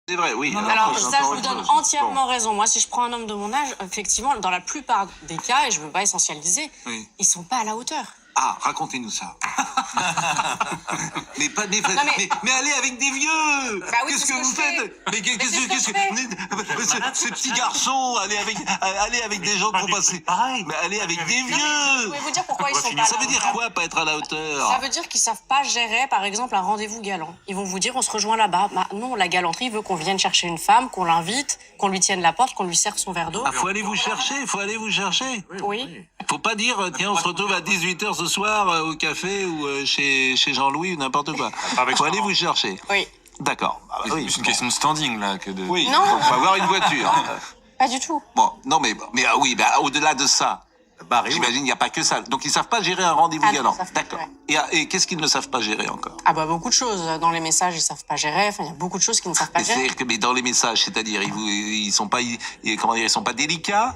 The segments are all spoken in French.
C'est vrai, oui. Alors ça, je vous donne entièrement raison. Moi, si je prends un homme de mon âge, effectivement, dans la plupart des cas, et je ne veux pas essentialiser, ils sont pas à la hauteur. Ah, racontez-nous ça. mais allez avec des vieux. Bah oui, qu'est-ce que vous faites? Mais qu'est-ce que ces petits garçons, allez avec des gens trop passés. Mais allez avec des vieux. Je vais vous dire pourquoi ils sont pas. Ça veut dire quoi, pas être à la hauteur? Ça veut dire qu'ils savent pas gérer, par exemple, un rendez-vous galant. Ils vont vous dire, on se rejoint là-bas. Bah, non, la galanterie veut qu'on vienne chercher une femme, qu'on l'invite, qu'on lui tienne la porte, qu'on lui serve son verre d'eau. Ah, faut aller vous chercher. Oui. Faut pas dire, tiens, on se retrouve à 18h ce soir au café ou chez Jean-Louis ou n'importe quoi. Faut aller vous chercher. Oui. D'accord. C'est une question de standing, là. Oui, non. On va avoir une voiture. Pas du tout. Bon, non, mais au-delà de ça, j'imagine il n'y a pas que ça. Donc ils savent pas gérer un rendez-vous galant. D'accord. Et qu'est-ce qu'ils ne savent pas gérer encore? Ah bah beaucoup de choses. Dans les messages, ils savent pas gérer. Enfin, il y a beaucoup de choses qu'ils ne savent pas gérer. C'est-à-dire que mais dans les messages, c'est-à-dire ils sont pas ils sont pas délicats.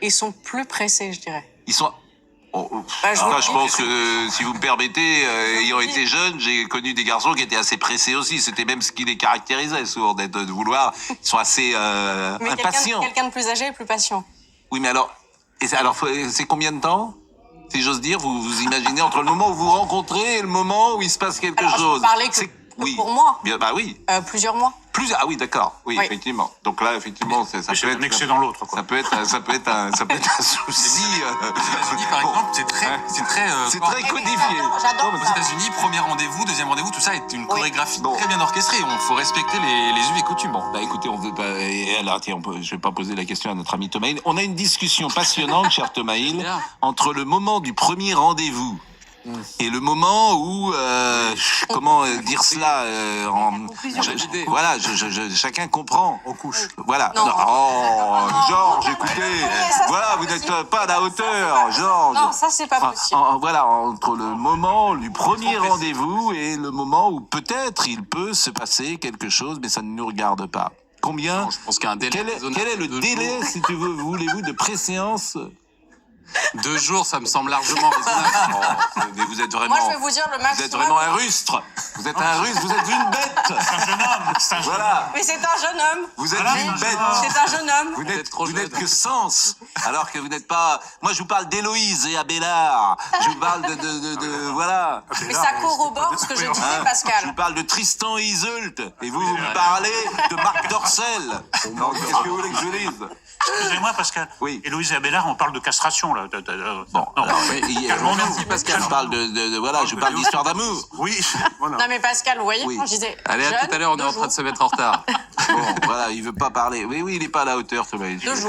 Ils sont plus pressés, je dirais. Ils sont. Je pense que si vous me permettez, ayant été jeune, j'ai connu des garçons qui étaient assez pressés aussi. C'était même ce qui les caractérisait souvent, de vouloir. Ils sont assez impatients. Quelqu'un de plus âgé et plus patient. Oui, mais alors c'est combien de temps, si j'ose dire, vous imaginez entre le moment où vous rencontrez et le moment où il se passe quelque chose? Je peux parler que pour moi. Bien, bah oui. Plusieurs mois. Ah oui, d'accord. Oui, effectivement. Donc là, effectivement, ça peut être un excès dans l'autre, quoi. Ça peut être un souci. Aux États-Unis, par exemple, c'est très codifié. J'adore. Aux États-Unis, premier rendez-vous, deuxième rendez-vous, tout ça est une chorégraphie très bien orchestrée. Il faut respecter les us et coutumes. Bon. Bah écoutez, on veut pas. Alors tiens, je vais pas poser la question à notre ami Thomas Hill. On a une discussion passionnante, cher Thomas Hill, entre le moment du premier rendez-vous et le moment où comment dire cela voilà, chacun comprend. On couche. Voilà. Non. Georges, écoutez. Voilà, vous n'êtes pas à la hauteur, Georges. Non, ça c'est pas possible. Voilà, entre le moment du premier rendez-vous et le moment où peut-être il peut se passer quelque chose, mais ça ne nous regarde pas. Combien? Non, je pense qu'il y a un délai. Quel est le délai, si tu veux, voulez-vous, de préséance? 2 jours, ça me semble largement raisonnable. Mais vous êtes vraiment. Moi, je vais vous dire le maximum. Vous êtes vraiment un rustre. Vous êtes un rustre. Vous êtes une bête. C'est un jeune homme. Voilà. Mais c'est un jeune homme. Vous êtes une bête. C'est un jeune homme. Vous n'êtes que sens, alors que vous n'êtes pas. Moi, je vous parle d'Héloïse et Abélard. Je vous parle de voilà. Mais ça corrobore ce que je disais, Pascal. Je vous parle de Tristan et Iseult. Et vous me parlez de Marc Dorcel. Non, qu'est-ce que vous voulez que je dise? Excusez-moi, Pascal. Oui. Héloïse et Abélard, on parle de castration, là. Bon, non. alors, Merci, Pascal. Je parle je parle d'histoire d'amour. Oui. Voilà. Non mais Pascal, vous voyez, quand je disais Allez, à tout à l'heure, on est en train de se mettre en retard. Bon, voilà, il veut pas parler. Oui, il est pas à la hauteur, Thomas. 2 jours.